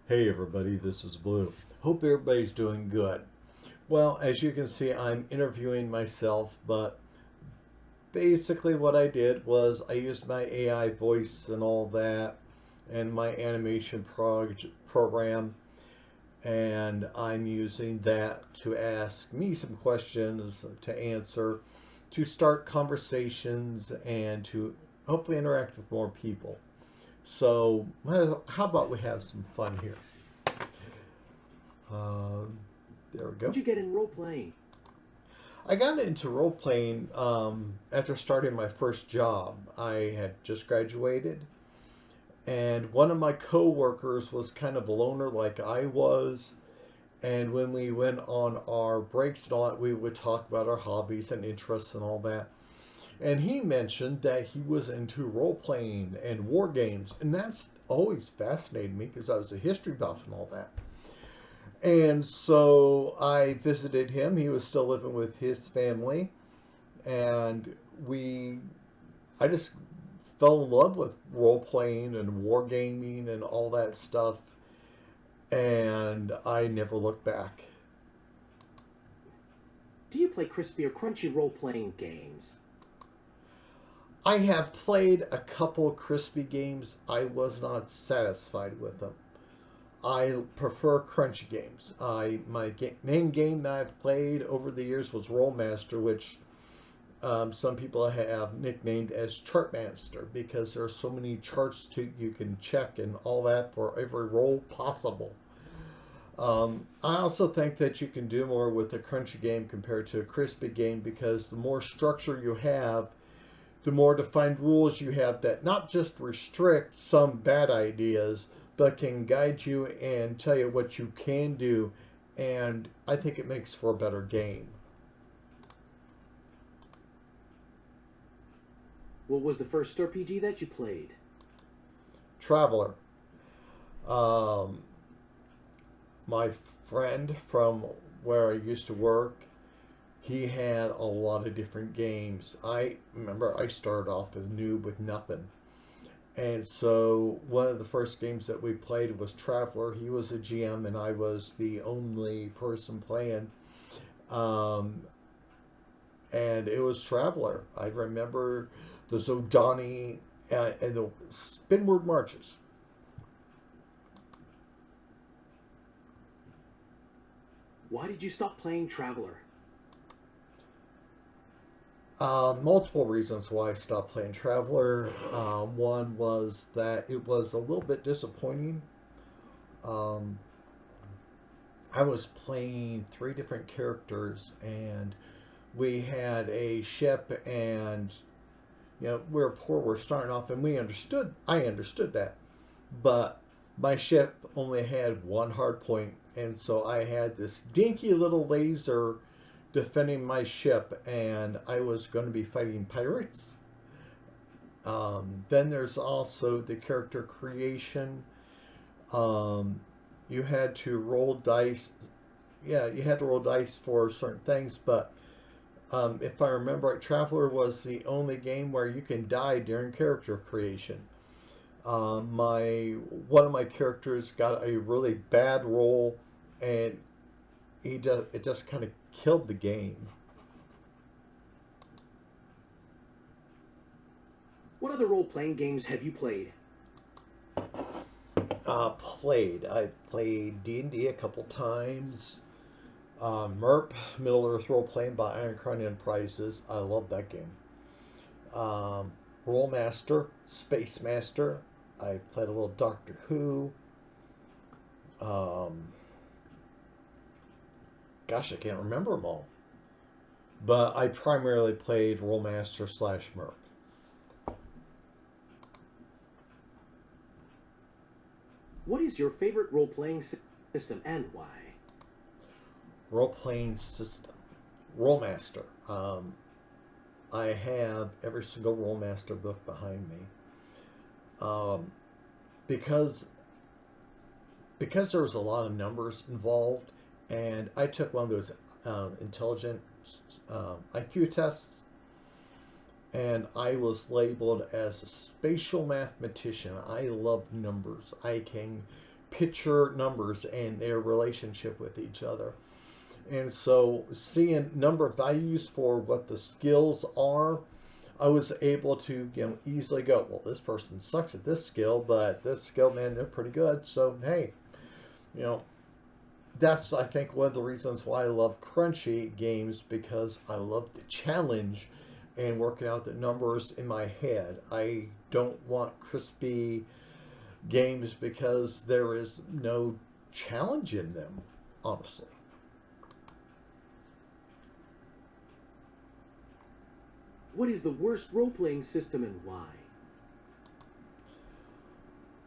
Hey everybody, this is Blue. Hope everybody's doing good. Well, as you can see, I'm interviewing myself, but basically what I did was I used my AI voice and all that and my animation program, and I'm using that to ask me some questions to answer, to start conversations, and to hopefully interact with more people. So, how about we have some fun here? Um, there we How'd go. you get in role playing? I got into role playing after starting my first job. I had just graduated, and one of my coworkers was kind of a loner like I was. And when we went on our breaks and all that, we would talk about our hobbies and interests and all that. And he mentioned that he was into role playing and war games, and that's always fascinated me because I was a history buff and all that. And so I visited him. He was still living with his family, and we I just fell in love with role playing and wargaming and all that stuff, and I never looked back. Do you play crispy or crunchy role playing games? I have played a couple crispy games. I was not satisfied with them. I prefer crunchy games. Main game that I've played over the years was Rolemaster, which some people have nicknamed as Chartmaster because there are so many charts you can check and all that for every role possible. I also think that you can do more with a crunchy game compared to a crispy game because the more structure you have, the more defined rules you have that not just restrict some bad ideas, but can guide you and tell you what you can do. And I think it makes for a better game. What was the first RPG that you played? Traveler. Um, my friend from where I used to work, he had a lot of different games. I remember I started off as noob with nothing. And so one of the first games that we played was Traveler. He was a GM and I was the only person playing. Um, and it was Traveler. I remember the Zodani and the Spinward Marches. Why did you stop playing Traveler? Multiple reasons why I stopped playing Traveler. One was that it was a little bit disappointing. Um, I was playing three different characters, and we had a ship, and we were poor. We're starting off, and we understood. I understood that, but my ship only had one hard point, and so I had this dinky little laser defending my ship, and I was going to be fighting pirates. Then there's also the character creation. Um, you had to roll dice. Yeah, you had to roll dice for certain things, but if I remember right, Traveler was the only game where you can die during character creation. My One of my characters got a really bad roll, and it just kind of killed the game. What other role playing games have you played? I've played D&D a couple times. MERP, Middle Earth Role Playing by Iron Crown Enterprises. I love that game. Um, Rolemaster, Space Master. I played a little Doctor Who. Um, Gosh, I can't remember them all. But I primarily played Rolemaster slash MERP. What is your favorite role playing system and why? Role playing system. Rolemaster. I have every single Rolemaster book behind me. Um, because there was a lot of numbers involved, and I took one of those intelligent IQ tests, and I was labeled as a spatial mathematician. I love numbers. I can picture numbers and their relationship with each other. And so seeing number values for what the skills are, I was able to, easily go, well, this person sucks at this skill, but this skill, man, they're pretty good. So, hey, you know, that's, I think, one of the reasons why I love crunchy games, because I love the challenge and working out the numbers in my head. I don't want crispy games because there is no challenge in them, honestly. What is the worst role-playing system and why?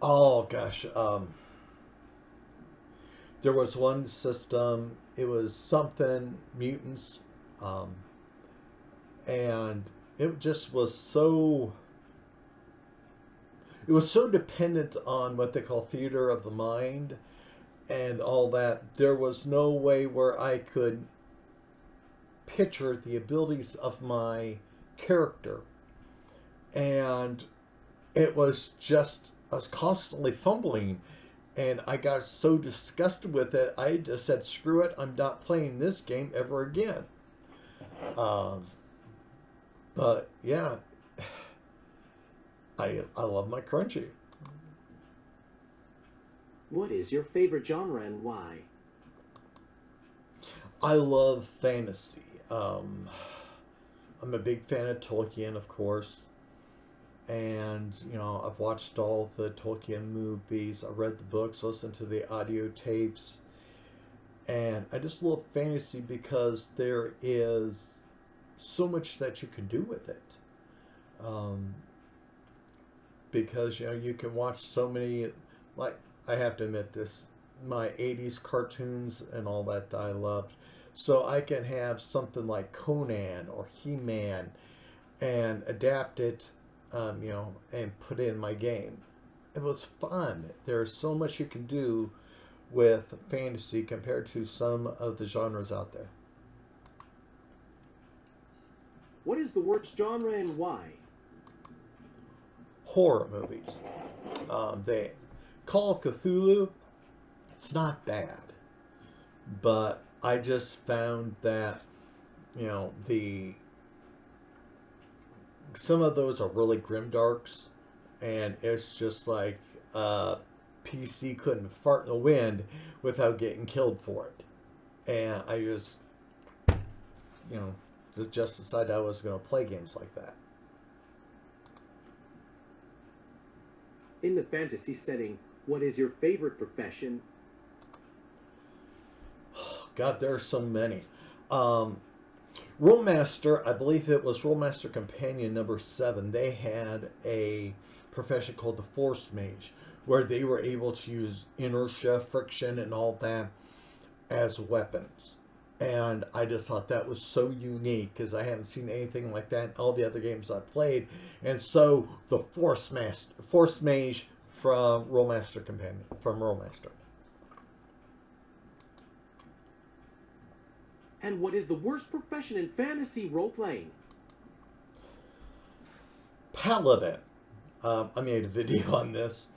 Oh gosh, there was one system. It was something mutants, um, and it just was so. It was so dependent on what they call theater of the mind and all that. There was no way where I could picture the abilities of my character, and it was just, I was constantly fumbling, and I got so disgusted with it, I just said, screw it, I'm not playing this game ever again. Um, but yeah, I love my crunchy. What is your favorite genre and why? I love fantasy. I'm a big fan of Tolkien, of course. And, I've watched all the Tolkien movies. I read the books, listened to the audio tapes. And I just love fantasy because there is so much that you can do with it. Um, because, you can watch so many, like, I have to admit this, my 80s cartoons and all that I loved. So I can have something like Conan or He-Man and adapt it, and put it in my game. It was fun. There's so much you can do with fantasy compared to some of the genres out there. What is the worst genre and why? Horror movies. They Call of Cthulhu. It's not bad, but I just found that the some of those are really grimdarks, and it's just like PC couldn't fart in the wind without getting killed for it. And I you know, just decided I was going to play games like that. In the fantasy setting, what is your favorite profession? God, there are so many. Rolemaster, I believe it was Rolemaster Companion number 7, they had a profession called the Force Mage, where they were able to use inertia, friction, and all that as weapons. And I just thought that was so unique because I haven't seen anything like that in all the other games I played. And so the Force Mage from Rolemaster Companion, from Rolemaster. And what is the worst profession in fantasy role-playing? Paladin. I made a video on this.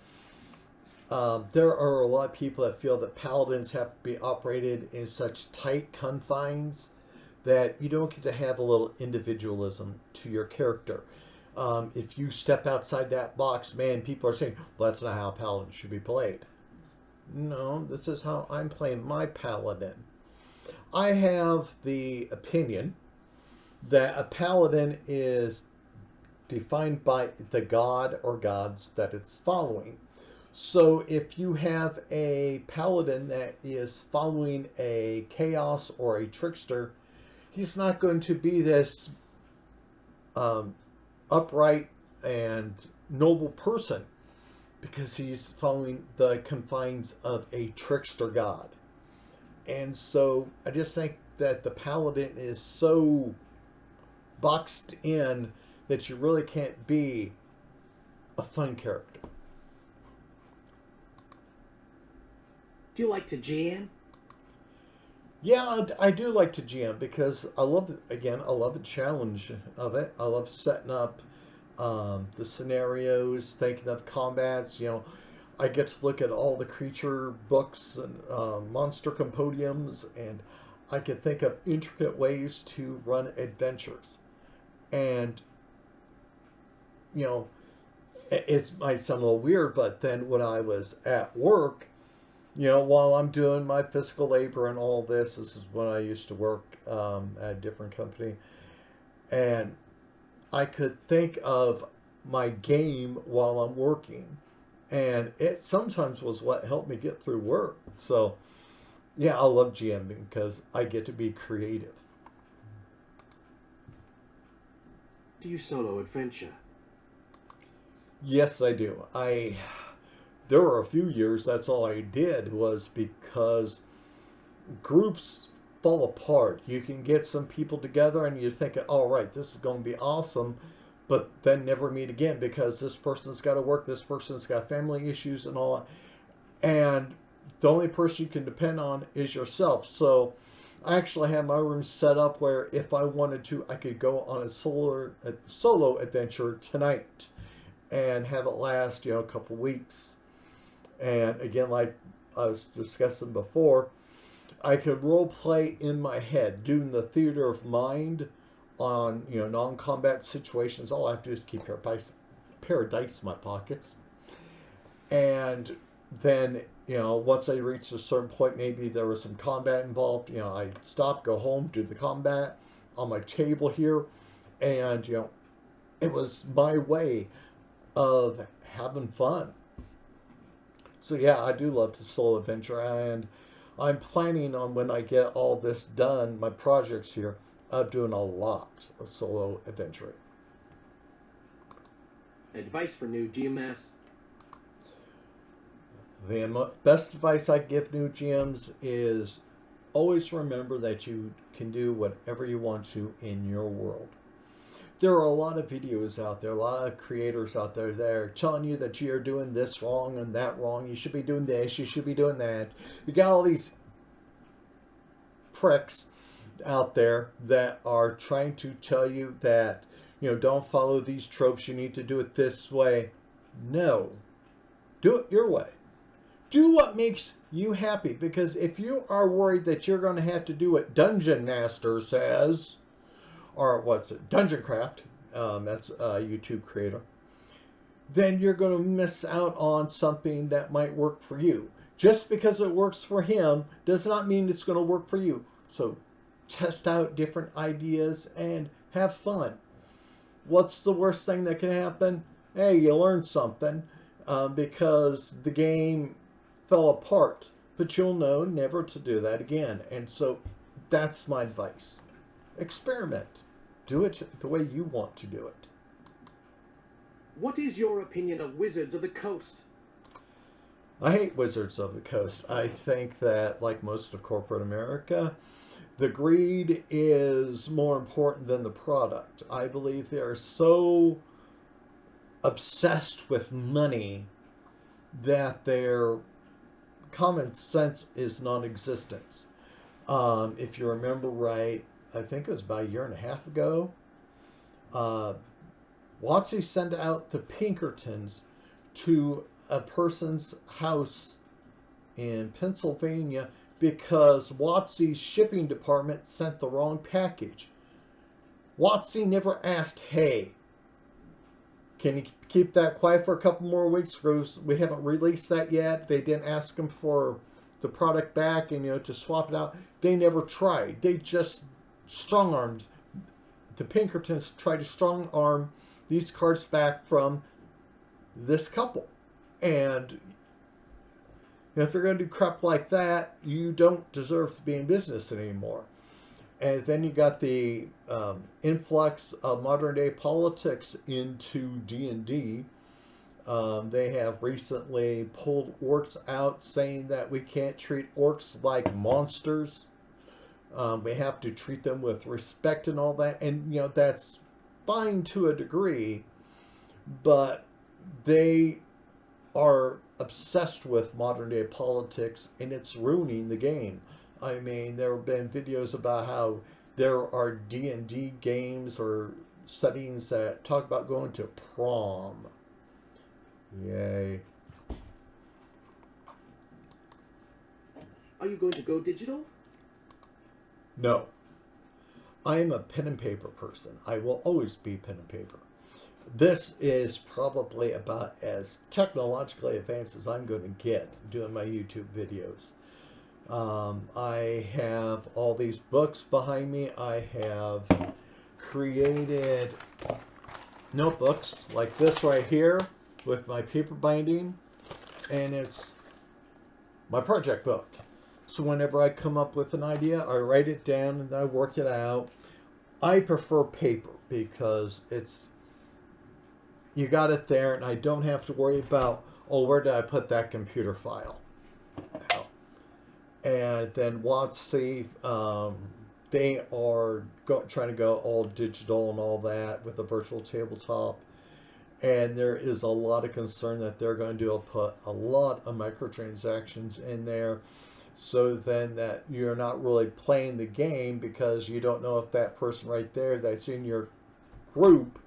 There are a lot of people that feel that paladins have to be operated in such tight confines that you don't get to have a little individualism to your character. If you step outside that box, man, people are saying, well, that's not how a paladin should be played. No, this is how I'm playing my paladin. I have the opinion that a paladin is defined by the god or gods that it's following. So if you have a paladin that is following a chaos or a trickster, he's not going to be this upright and noble person because he's following the confines of a trickster god. And so I just think that the paladin is so boxed in that you really can't be a fun character. Do you like to GM? Yeah, I do like to GM because I love the challenge of it. I love setting up the scenarios, thinking of combats. I get to look at all the creature books and monster compendiums, and I can think of intricate ways to run adventures. And, you know, it might sound a little weird, but then when I was at work, while I'm doing my physical labor and all this is when I used to work at a different company, and I could think of my game while I'm working, and it sometimes was what helped me get through work. So, yeah, I love GMing because I get to be creative. Do you solo adventure? Yes, I do. There were a few years that's all I did was because groups fall apart. You can get some people together and you're thinking, all right, this is going to be awesome, but then never meet again because this person's got to work, this person's got family issues and all that. And the only person you can depend on is yourself. So I actually have my room set up where if I wanted to, I could go on a solo adventure tonight and have it last, a couple weeks. And again, like I was discussing before, I could role play in my head, doing the theater of mind on non-combat situations. All I have to do is keep pair of dice in my pockets, and then once I reached a certain point, maybe there was some combat involved. I stop, go home, do the combat on my table here, and it was my way of having fun. So yeah, I do love to solo adventure, and I'm planning on when I get all this done, my projects here, of doing a lot of solo adventuring. Advice for new GMS? The best advice I give new GMs is always remember that you can do whatever you want to in your world. There are a lot of videos out there, a lot of creators out there that are telling you that you're doing this wrong and that wrong. You should be doing this, you should be doing that. You got all these pricks out there that are trying to tell you that, don't follow these tropes, you need to do it this way. No, do it your way. Do what makes you happy, because if you are worried that you're going to have to do what Dungeon Master says, or what's it, Dungeon Craft, that's a YouTube creator, then you're going to miss out on something that might work for you. Just because it works for him does not mean it's going to work for you. So test out different ideas and have fun. What's the worst thing that can happen? Hey, you learned something because the game fell apart. But you'll know never to do that again. And so that's my advice. Experiment. Do it the way you want to do it. What is your opinion of Wizards of the Coast? I hate Wizards of the Coast. I think that, like most of corporate America, the greed is more important than the product. I believe they are so obsessed with money that their common sense is non-existent. If you remember right, I think it was about a year and a half ago, WotC sent out the Pinkertons to a person's house in Pennsylvania because WotC's shipping department sent the wrong package. WotC never asked, hey, can you keep that quiet for a couple more weeks? Because we haven't released that yet. They didn't ask them for the product back and to swap it out. They never tried. They just strong-armed. The Pinkertons tried to strong-arm these cards back from this couple. And if you're going to do crap like that, you don't deserve to be in business anymore. And then you got the influx of modern day politics into D&D. They have recently pulled orcs out, saying that we can't treat orcs like monsters. We have to treat them with respect and all that. And, that's fine to a degree, but they are obsessed with modern day politics, and it's ruining the game. I mean, there have been videos about how there are D&D games or settings that talk about going to prom. Yay. Are you going to go digital? No. I am a pen and paper person. I will always be pen and paper. This is probably about as technologically advanced as I'm going to get doing my YouTube videos. I have all these books behind me. I have created notebooks like this right here with my paper binding, and it's my project book. So whenever I come up with an idea, I write it down and I work it out. I prefer paper because you got it there and I don't have to worry about, oh, where did I put that computer file? And then WotC, they are trying to go all digital and all that with a virtual tabletop. And there is a lot of concern that they're going to put a lot of microtransactions in there, so then that you're not really playing the game because you don't know if that person right there that's in your group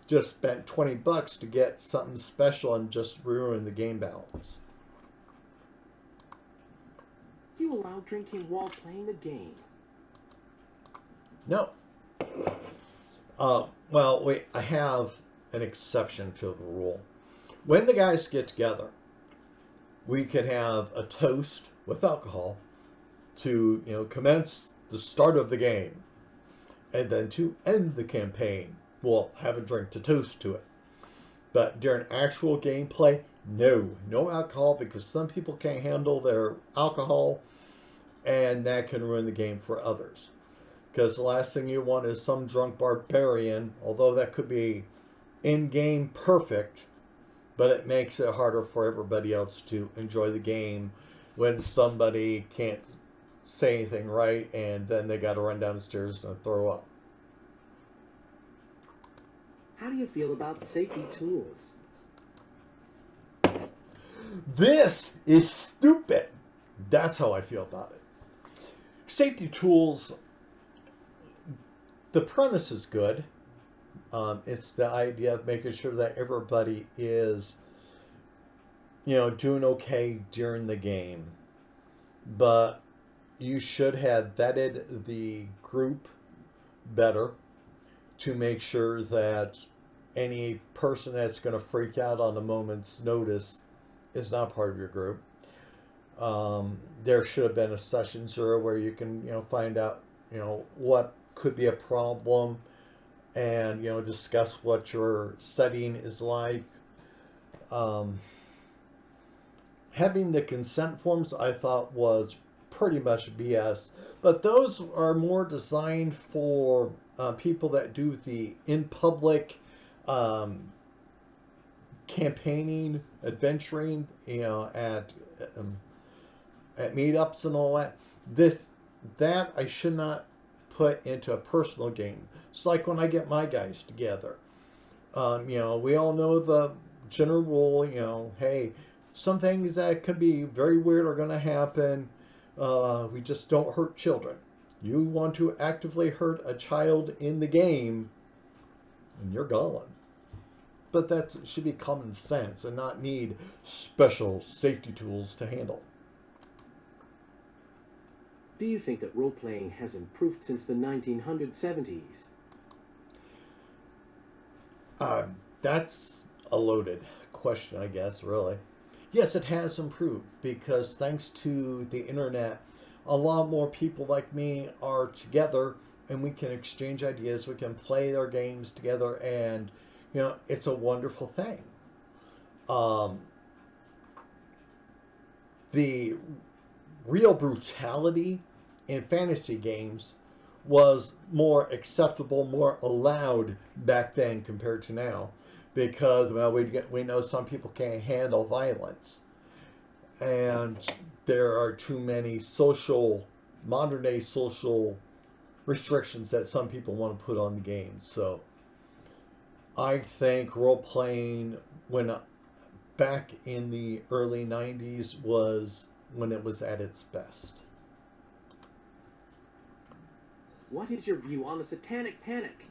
just spent $20 to get something special and just ruin the game balance. You allow drinking while playing the game. No. I have an exception to the rule. When the guys get together, we can have a toast with alcohol to, commence the start of the game. And then to end the campaign, we'll have a drink to toast to it. But during actual gameplay, no alcohol, because some people can't handle their alcohol, and that can ruin the game for others. Because the last thing you want is some drunk barbarian, although that could be in-game perfect, but it makes it harder for everybody else to enjoy the game when somebody can't say anything right and then they got to run down the stairs and throw up. How do you feel about safety tools? This is stupid. That's how I feel about it. Safety tools, the premise is good. It's the idea of making sure that everybody is, doing okay during the game. But you should have vetted the group better to make sure that any person that's going to freak out on a moment's notice is not part of your group. There should have been a session 0 where you can, find out, what could be a problem and, discuss what your setting is like. Having the consent forms I thought was pretty much BS, but those are more designed for people that do the in-public campaigning, adventuring, at meetups and all that. That I should not put into a personal game. It's like when I get my guys together. We all know the general rule, hey, some things that could be very weird are going to happen. We just don't hurt children. You want to actively hurt a child in the game, and you're gone. But that should be common sense and not need special safety tools to handle. Do you think that role-playing has improved since the 1970s? That's a loaded question, I guess, really. Yes, it has improved because thanks to the internet, a lot more people like me are together and we can exchange ideas, we can play our games together, and, it's a wonderful thing. The real brutality in fantasy games was more acceptable, more allowed back then compared to now, because we know some people can't handle violence, and there are too many modern day social restrictions that some people want to put on the game. So I think role playing back in the early 90s was when it was at its best. What is your view on the Satanic Panic?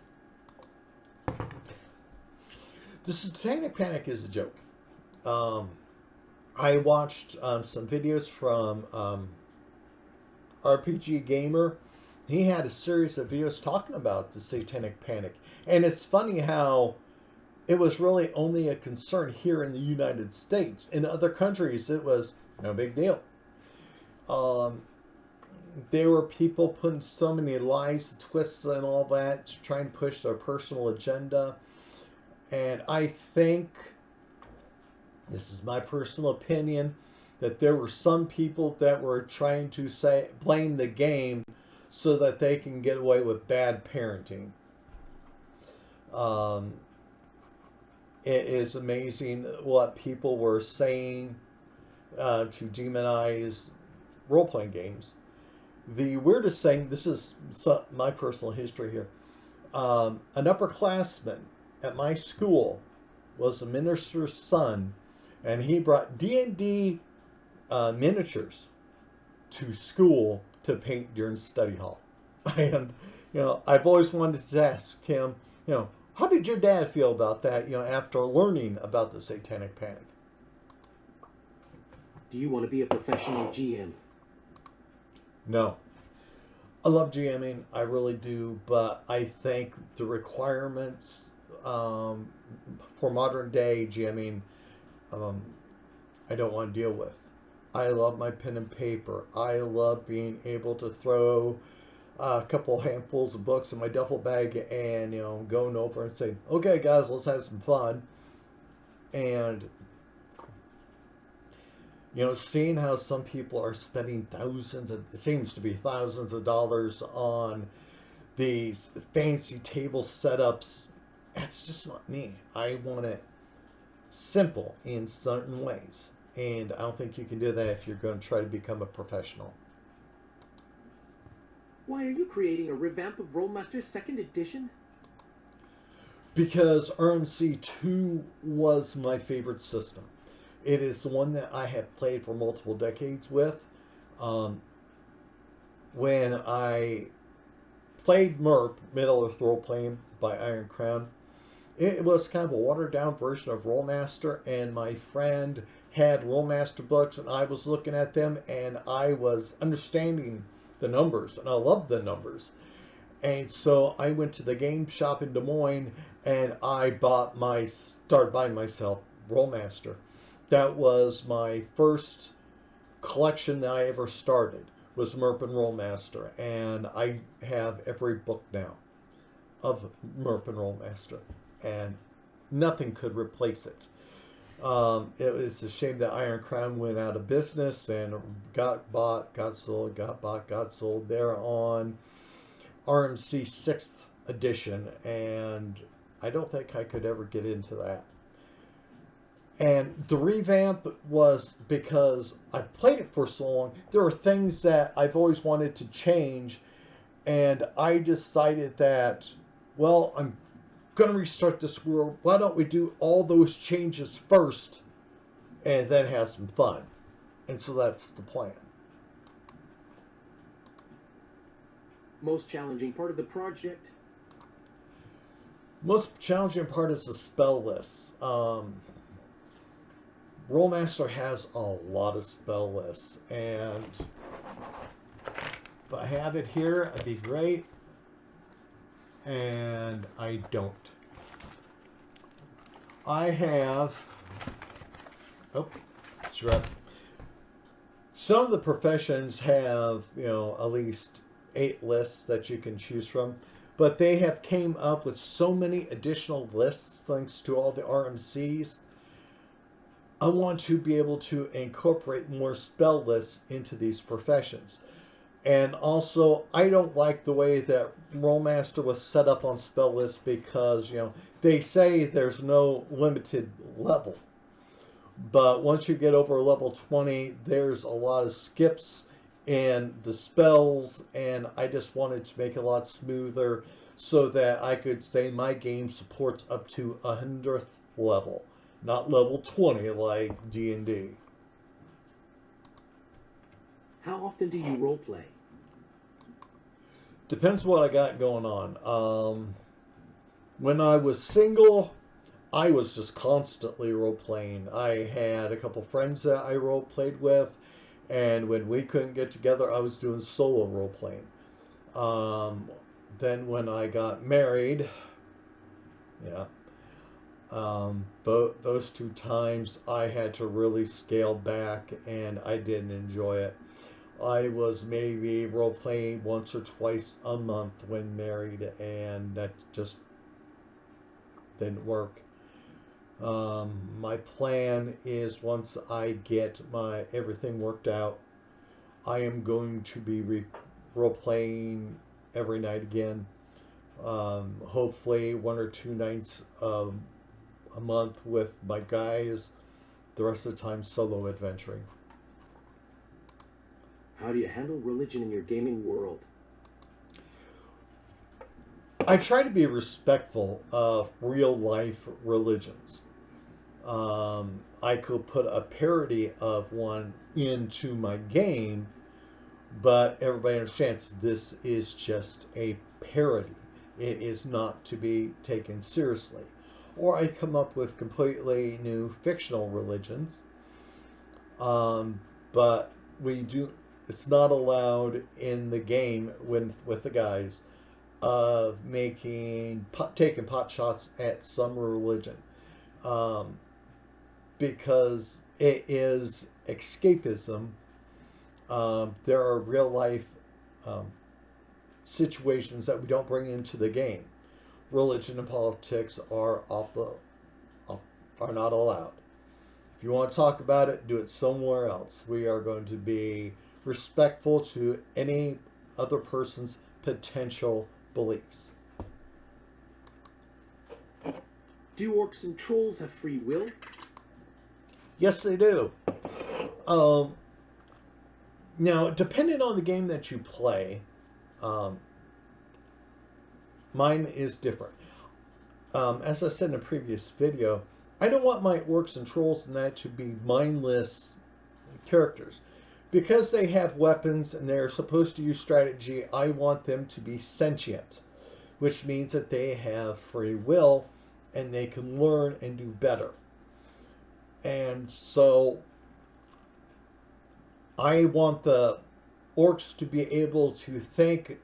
The Satanic Panic is a joke. I watched some videos from RPG gamer, he had a series of videos talking about the Satanic Panic. And it's funny how it was really only a concern here in the United States. In other countries, it was no big deal. Um, there were people putting so many lies, twists, and all that to try and push their personal agenda. And I think, this is my personal opinion, that there were some people that were trying to say blame the game so that they can get away with bad parenting. Um, it is amazing what people were saying to demonize role-playing games. The weirdest thing, this is my personal history here. An upperclassman at my school was a minister's son, and he brought D&D miniatures to school to paint during study hall. And, I've always wanted to ask him, how did your dad feel about that, after learning about the Satanic Panic? Do you want to be a professional GM? No. I love GMing, I really do, but I think the requirements for modern day GMing, I don't want to deal with. I love my pen and paper. I love being able to throw a couple handfuls of books in my duffel bag and, going over and saying, okay, guys, let's have some fun. And, seeing how some people are spending it seems to be thousands of dollars on these fancy table setups, that's just not me. I want it simple in certain ways. And I don't think you can do that if you're going to try to become a professional. Why are you creating a revamp of Rolemaster 2nd Edition? Because RMC2 was my favorite system. It is the one that I have played for multiple decades with. When I played MERP, Middle Earth Role Playing by Iron Crown, it was kind of a watered down version of Rolemaster, and my friend had Rolemaster books, and I was looking at them, and I was understanding the numbers, and I loved the numbers. And so I went to the game shop in Des Moines, and I started buying myself Rolemaster. That was my first collection that I ever started, was MERP and Rolemaster, and I have every book now of MERP and Rolemaster, and nothing could replace it. It was a shame that Iron Crown went out of business and got bought, got sold, got bought, got sold. They're on RMC 6th edition, and I don't think I could ever get into that. And the revamp was because I've played it for so long. There are things that I've always wanted to change, and I decided that, well, I'm going to restart this world. Why don't we do all those changes first and then have some fun? And so that's the plan. Most challenging part of the project? Most challenging part is the spell list. Rolemaster has a lot of spell lists, and if I have it here, it'd be great. And I don't. I have, sure. Some of the professions have, at least 8 lists that you can choose from, but they have came up with so many additional lists thanks to all the RMCs. I want to be able to incorporate more spell lists into these professions. And also, I don't like the way that Rolemaster was set up on spell lists because, they say there's no limited level. But once you get over level 20, there's a lot of skips in the spells, and I just wanted to make it a lot smoother so that I could say my game supports up to 100th level, not level 20 like D&D. How often do you roleplay? Depends what I got going on. When I was single, I was just constantly role-playing. I had a couple friends that I role-played with, And when we couldn't get together, I was doing solo role playing. Then when I got married, yeah, both those two times I had to really scale back, and I didn't enjoy it. I was maybe role playing once or twice a month when married, and that just didn't work. My plan is once I get my everything worked out, I am going to be role playing every night again. Hopefully, 1 or 2 nights a month with my guys. The rest of the time, solo adventuring. How do you handle religion in your gaming world? I try to be respectful of real life religions. I could put a parody of one into my game, but everybody understands this is just a parody. It is not to be taken seriously. Or I come up with completely new fictional religions, but we do. It's not allowed in the game with the guys of taking pot shots at some religion, um, because it is escapism. There are real life um, situations that we don't bring into the game. Religion and politics are off, are not allowed. If you want to talk about it, do it somewhere else. We are going to be respectful to any other person's potential beliefs. Do orcs and trolls have free will? Yes, they do. Um, Now, depending on the game that you play, um, mine is different. As I said in a previous video, I don't want my orcs and trolls and that to be mindless characters. Because they have weapons and they're supposed to use strategy, I want them to be sentient, which means that they have free will and they can learn and do better. And so I want the orcs to be able to think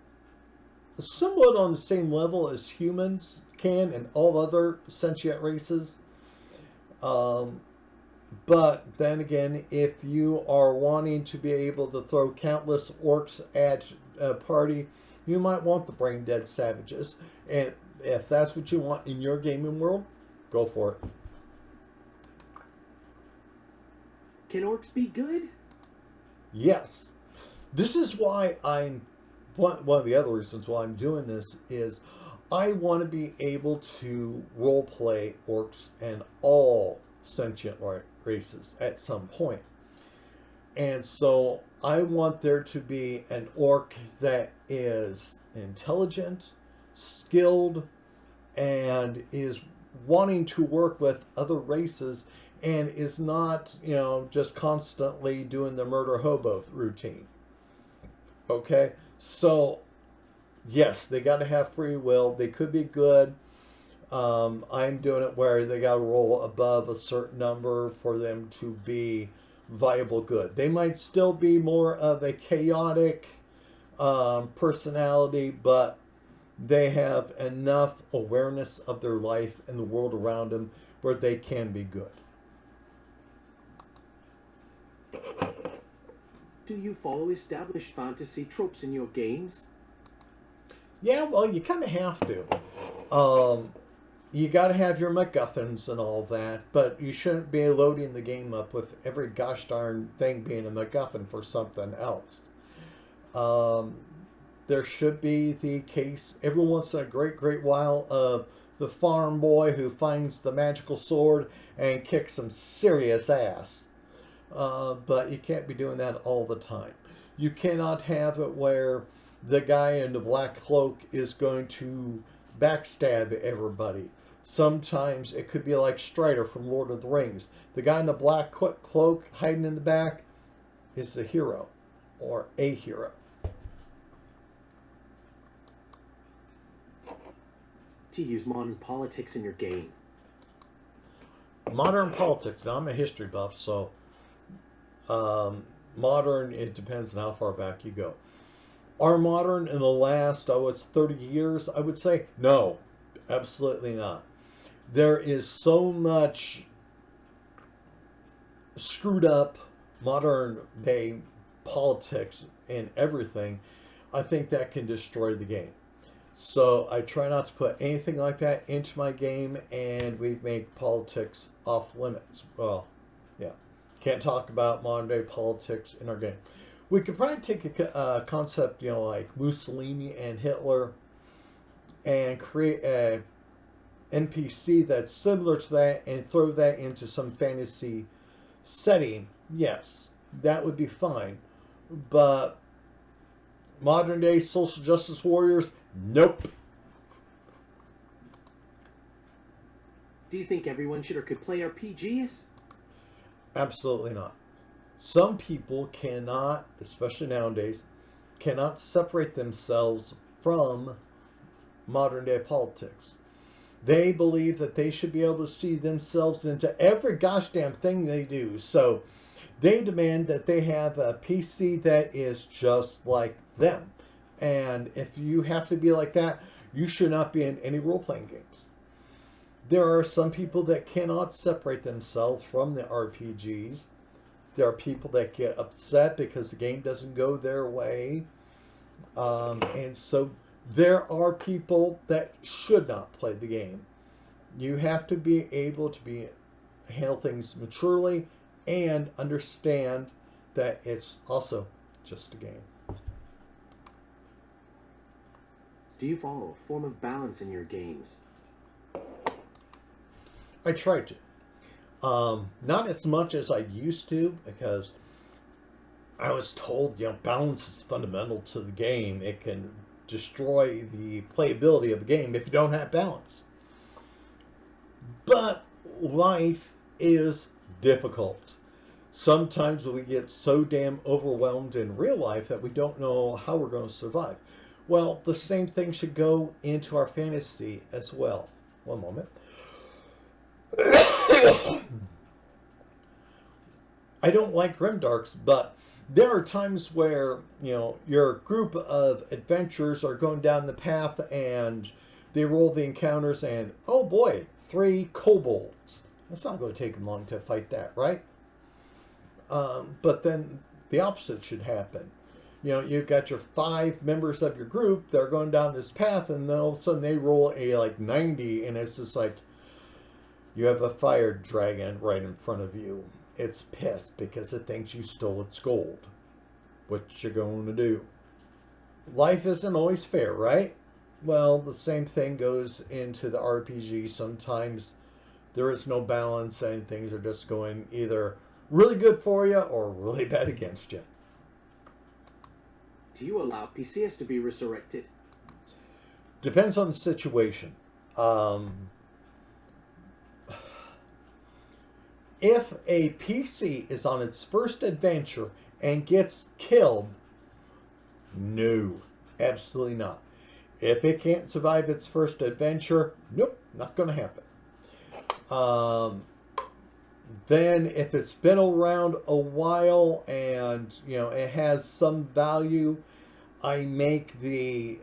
somewhat on the same level as humans can and all other sentient races. But then again, if you are wanting to be able to throw countless orcs at a party, you might want the brain dead savages. And if that's what you want in your gaming world, go for it. Can orcs be good? Yes. This is why one of the other reasons why I'm doing this is I want to be able to role play orcs and all sentient races at some point. And so I want there to be an orc that is intelligent, skilled, and is wanting to work with other races and is not, just constantly doing the murder hobo routine. Okay? So, yes, they got to have free will. They could be good. I'm doing it where they got to roll above a certain number for them to be viable good. They might still be more of a chaotic personality, but they have enough awareness of their life and the world around them where they can be good. Do you follow established fantasy tropes in your games? Yeah, well, you kind of have to. You got to have your MacGuffins and all that, but you shouldn't be loading the game up with every gosh darn thing being a MacGuffin for something else. There should be the case every once in a great while of the farm boy who finds the magical sword and kicks some serious ass. But you can't be doing that all the time. You cannot have it where the guy in the black cloak is going to backstab everybody. Sometimes it could be like Strider from Lord of the Rings. The guy in the black cloak hiding in the back is the hero or a hero. To use modern politics in your game? Modern politics. Now, I'm a history buff, so Modern, it depends on how far back you go. Are modern in the last, 30 years? I would say no, absolutely not. There is so much screwed up modern day politics and everything. I think that can destroy the game. So I try not to put anything like that into my game, and we've made politics off limits. Well, yeah, can't talk about modern day politics in our game. We could probably take a concept, like Mussolini and Hitler, and create a NPC that's similar to that, and throw that into some fantasy setting. Yes, that would be fine. But modern day social justice warriors, nope. Do you think everyone should or could play RPGs? Absolutely not. Some people cannot, especially nowadays, cannot separate themselves from modern day politics. They believe that they should be able to see themselves into every gosh damn thing they do. So they demand that they have a PC that is just like them. And if you have to be like that, you should not be in any role playing games. There are some people that cannot separate themselves from the RPGs. There are people that get upset because the game doesn't go their way. And so there are people that should not play the game. You have to be able to handle things maturely and understand that it's also just a game. Do you follow a form of balance in your games? I try to. Not as much as I used to, because I was told, balance is fundamental to the game. It can destroy the playability of the game if you don't have balance. But life is difficult. Sometimes we get so damn overwhelmed in real life that we don't know how we're going to survive. Well, the same thing should go into our fantasy as well. One moment. I don't like grimdarks, but there are times where, your group of adventurers are going down the path and they roll the encounters and, oh boy, 3 kobolds. It's not going to take them long to fight that, right? But then the opposite should happen. You've got your 5 members of your group, they're going down this path, and then all of a sudden they roll a 90, and it's just like, you have a fire dragon right in front of you. It's pissed because it thinks you stole its gold. What you going to do? Life isn't always fair, right? Well, the same thing goes into the RPG. Sometimes there is no balance and things are just going either really good for you or really bad against you. Do you allow PCs to be resurrected? Depends on the situation. If a PC is on its first adventure and gets killed, no, absolutely not. If it can't survive its first adventure, nope, not going to happen. Then if it's been around a while and, it has some value, I make the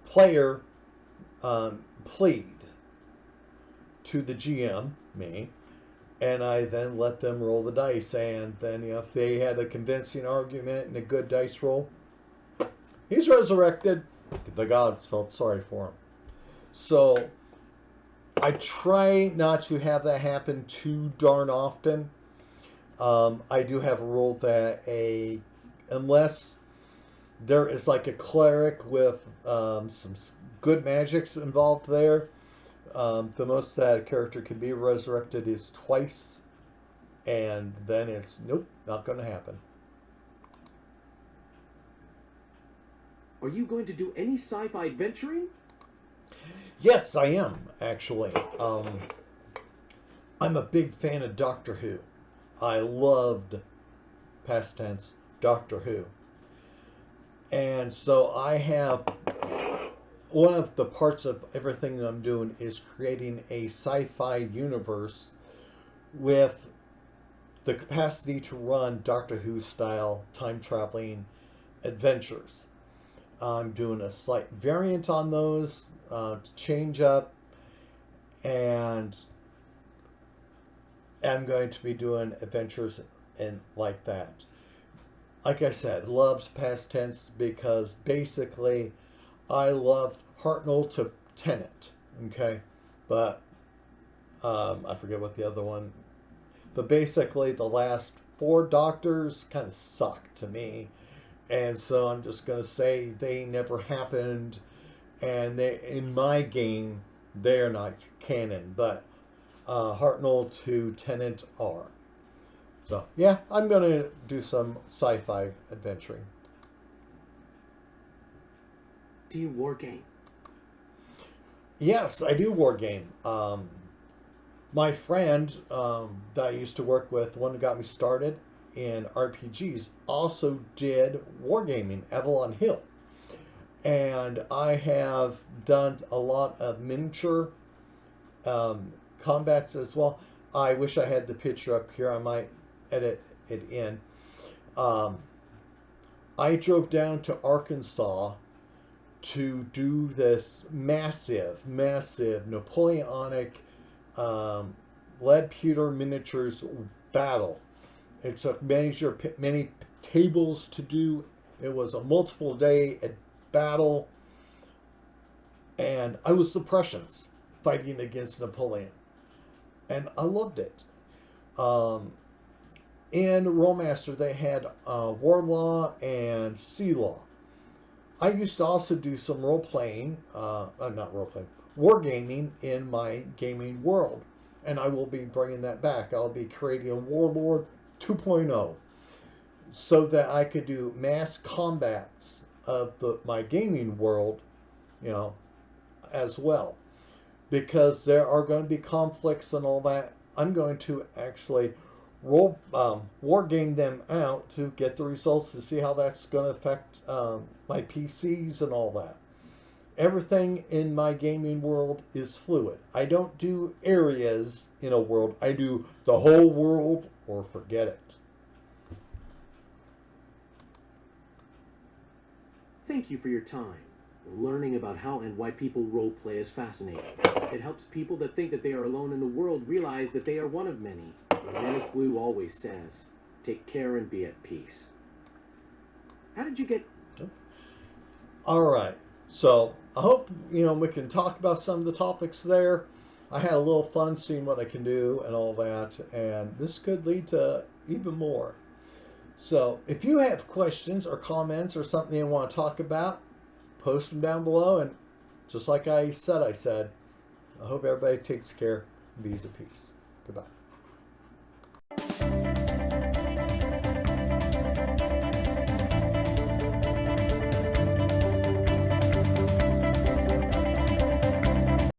player plead to the GM, me, and I then let them roll the dice. And then, if they had a convincing argument and a good dice roll, he's resurrected. The gods felt sorry for him. So I try not to have that happen too darn often. I do have a rule that unless there is like a cleric with some good magics involved there, the most that a character can be resurrected is twice, and then it's nope, not going to happen. Are you going to do any sci-fi adventuring? Yes, I am, actually. I'm a big fan of Doctor Who. I loved, past tense, Doctor Who. And so I have, one of the parts of everything that I'm doing is creating a sci-fi universe with the capacity to run Doctor Who style time traveling adventures. I'm doing a slight variant on those to change up, and I'm going to be doing adventures and like that. Like I said, loves past tense because basically I loved Hartnell to Tennant. Okay, but I forget what the other one. But basically, the last four Doctors kind of suck to me, and so I'm just gonna say they never happened, and they in my game they're not canon, but Hartnell to Tennant are. So yeah, I'm gonna do some sci-fi adventuring. Do you wargame? Yes, I do wargame. My friend that I used to work with, the one that got me started in RPGs, also did wargaming, Avalon Hill. And I have done a lot of miniature combats as well. I wish I had the picture up here. I might edit it in. Um, I drove down to Arkansas to do this massive, massive Napoleonic lead pewter miniatures battle. It took many tables to do. It was a multiple day battle, and I was the Prussians fighting against Napoleon, and I loved it. Um, in Rolemaster, they had war law and sea law. I used to also do some role playing, not role playing, wargaming in my gaming world, and I will be bringing that back. I'll be creating a Warlord 2.0 so that I could do mass combats of my gaming world, you know, as well. Because there are going to be conflicts and all that. I'm going to actually war game them out to get the results to see how that's going to affect my PCs and all that. Everything in my gaming world is fluid. I don't do areas in a world. I do the whole world or forget it. Thank you for your time. Learning about how and why people roleplay is fascinating. It helps people that think that they are alone in the world realize that they are one of many. And Dennis Blue always says, take care and be at peace. How did you get... All right. So I hope we can talk about some of the topics there. I had a little fun seeing what I can do and all that, and this could lead to even more. So if you have questions or comments or something you want to talk about, post them down below. And just like I said, I hope everybody takes care and be at peace. Goodbye.